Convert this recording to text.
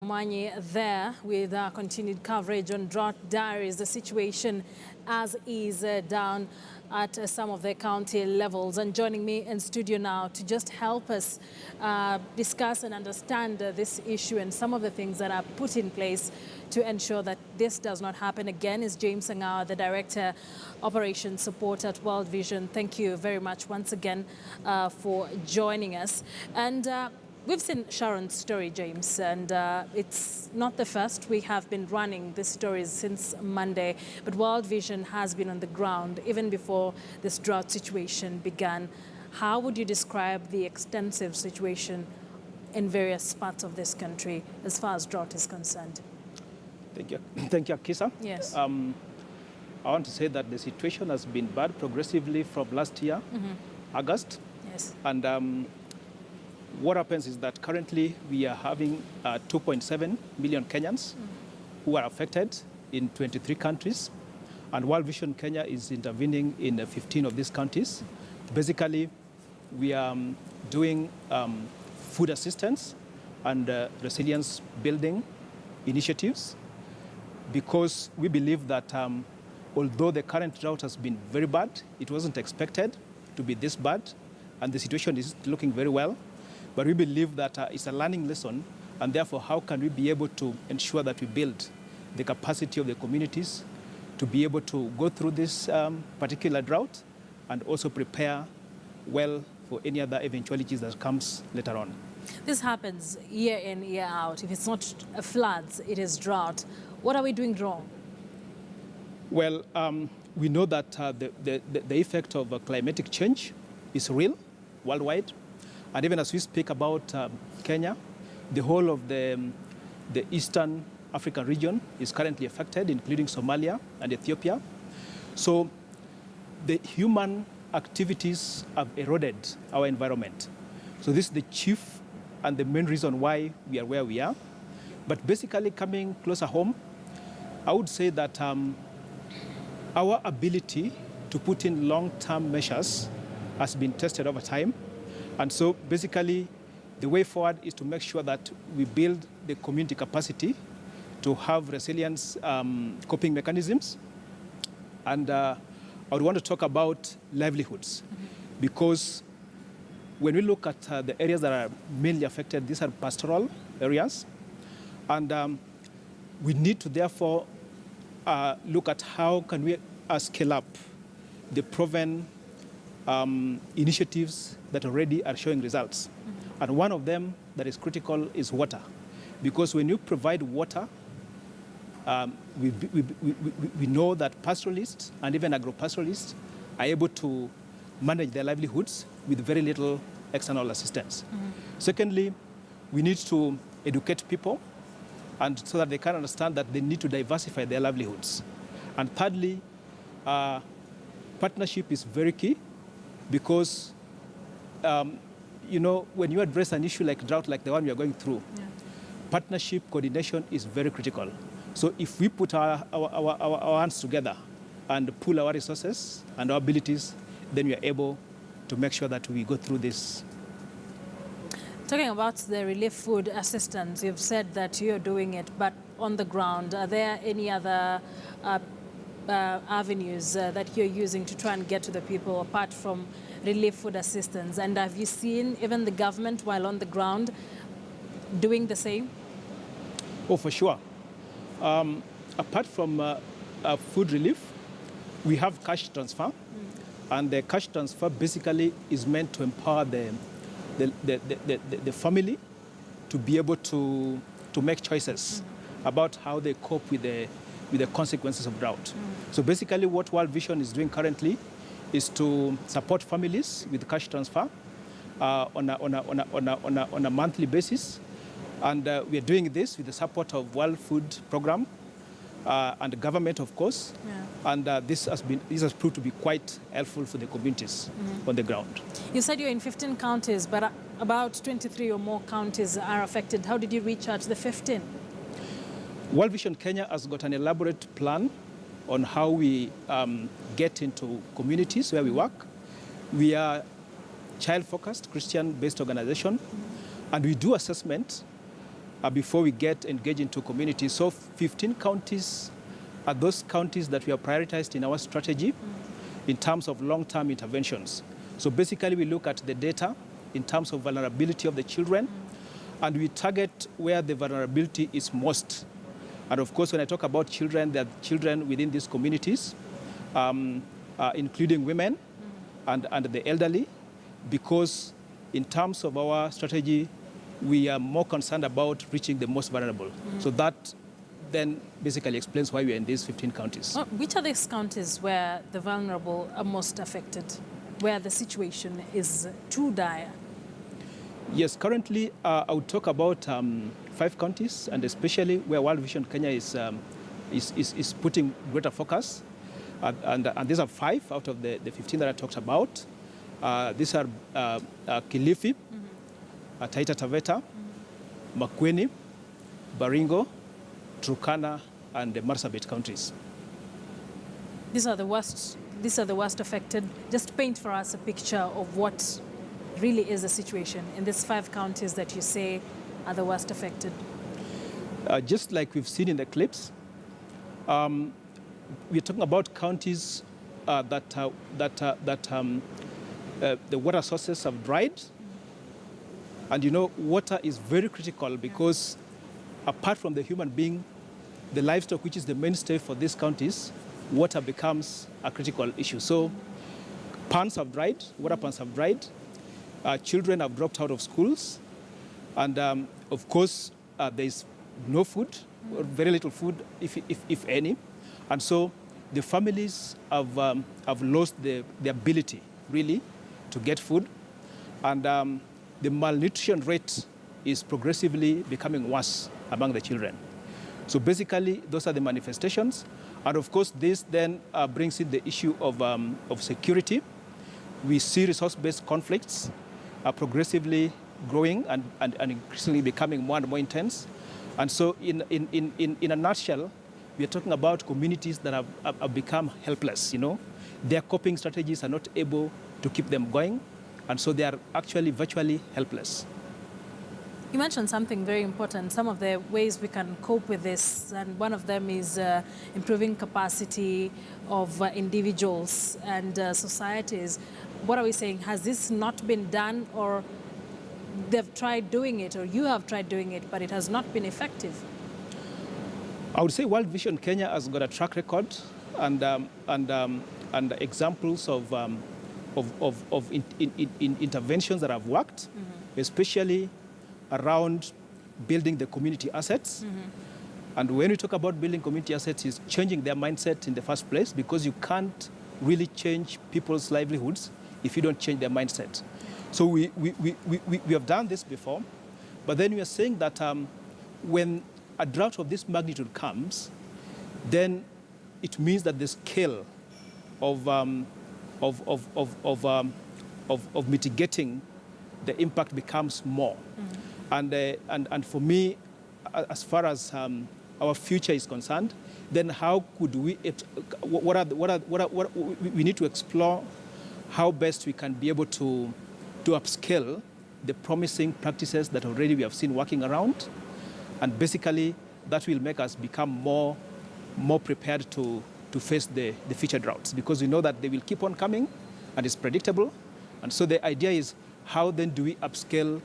Manye there with our continued coverage on drought diaries, the situation as is down at some of the county levels. And joining me in studio now to just help us discuss and understand this issue and some of the things that are put in place to ensure that this does not happen again is James Sangawa, the Director, Operations Support at World Vision. Thank you very much once again for joining us. And we've seen Sharon's story, James, and it's not the first. We have been running these stories since Monday, but World Vision has been on the ground even before this drought situation began. How would you describe the extensive situation in various parts of this country as far as drought is concerned? Thank you. Thank you, Akisa. Yes. I want to say that the situation has been bad progressively from last year, August. Yes. And what happens is that currently we are having 2.7 million Kenyans who are affected in 23 countries. And World Vision Kenya is intervening in 15 of these countries. Basically, we are doing food assistance and resilience building initiatives, because we believe that although the current drought has been very bad, it wasn't expected to be this bad, and the situation is looking very well. But we believe that it's a learning lesson, and therefore how can we be able to ensure that we build the capacity of the communities to be able to go through this particular drought and also prepare well for any other eventualities that comes later on. This happens year in, year out. If it's not floods, it is drought. What are we doing wrong? Well, we know that the effect of climatic change is real worldwide. And even as we speak about Kenya, the whole of the Eastern African region is currently affected, including Somalia and Ethiopia. So the human activities have eroded our environment. So this is the chief and the main reason why we are where we are. But basically, coming closer home, I would say that our ability to put in long-term measures has been tested over time. And so basically, the way forward is to make sure that we build the community capacity to have resilience coping mechanisms. And I would want to talk about livelihoods, because when we look at the areas that are mainly affected, these are pastoral areas. And we need to therefore look at how can we scale up the proven initiatives that already are showing results. And one of them that is critical is water. Because when you provide water, we know that pastoralists and even agro-pastoralists are able to manage their livelihoods with very little external assistance. Secondly, we need to educate people, and so that they can understand that they need to diversify their livelihoods. And thirdly, partnership is very key, because you know, when you address an issue like drought, like the one we are going through, partnership coordination is very critical. So if we put our hands together and pool our resources and our abilities, then we are able to make sure that we go through this. Talking about the relief food assistance, you've said that you're doing it, but on the ground, are there any other avenues that you're using to try and get to the people apart from relief food assistance? And have you seen even the government, while on the ground, doing the same? Oh, for sure. Apart from food relief, we have cash transfer. And the cash transfer basically is meant to empower the family to be able to make choices about how they cope with the consequences of drought. So basically what World Vision is doing currently is to support families with cash transfer on a monthly basis. And we are doing this with the support of World Food Program and the government, of course. And this has proved to be quite helpful for the communities on the ground. You said you're in 15 counties, but about 23 or more counties are affected. How did you reach out to the 15? World Vision Kenya has got an elaborate plan on how we get into communities where we work. We are child-focused, Christian-based organization, and we do assessment before we get engaged into communities. So 15 counties are those counties that we have prioritized in our strategy in terms of long-term interventions. So basically we look at the data in terms of vulnerability of the children, and we target where the vulnerability is most. And of course, when I talk about children, there are children within these communities, including women and the elderly, because in terms of our strategy, we are more concerned about reaching the most vulnerable. So that then basically explains why we are in these 15 counties. Which are these counties where the vulnerable are most affected, where the situation is too dire? Yes, currently I would talk about 5 counties, and especially where World Vision Kenya is putting greater focus. And these are 5 out of the 15 that I talked about. These are Kilifi, Taita Taveta, Makueni, Baringo, Turkana, and the Marsabit counties. These are the worst affected. Just paint for us a picture of what really is the situation in these 5 counties that you say are the worst affected. Just like we've seen in the clips, we're talking about counties that the water sources have dried. And you know, water is very critical because apart from the human being, the livestock, which is the mainstay for these counties, water becomes a critical issue. So ponds have dried, water ponds have dried, children have dropped out of schools, and of course there's no food, or very little food, if any. And so the families have lost the ability, really, to get food. And the malnutrition rate is progressively becoming worse among the children. So basically, those are the manifestations. And of course, this then brings in the issue of security. We see resource-based conflicts progressively growing and increasingly becoming more and more intense. And so in a nutshell, we are talking about communities that have become helpless, you know. Their coping strategies are not able to keep them going, and so they are actually virtually helpless. You mentioned something very important, some of the ways we can cope with this, and one of them is improving capacity of individuals and societies. What are we saying? Has this not been done, or they've tried doing it, or you have tried doing it, but it has not been effective? I would say World Vision Kenya has got a track record and examples of interventions that have worked, especially around building the community assets. And when we talk about building community assets, it's changing their mindset in the first place, because you can't really change people's livelihoods if you don't change their mindset. So we have done this before, but then we are saying that when a drought of this magnitude comes, then it means that the scale of mitigating the impact becomes more. And for me, as far as our future is concerned, then how could we? We need to explore how best we can be able to upscale the promising practices that already we have seen working around, and basically that will make us become more prepared to face the future droughts, because we know that they will keep on coming and it's predictable. And so the idea is, how then do we upscale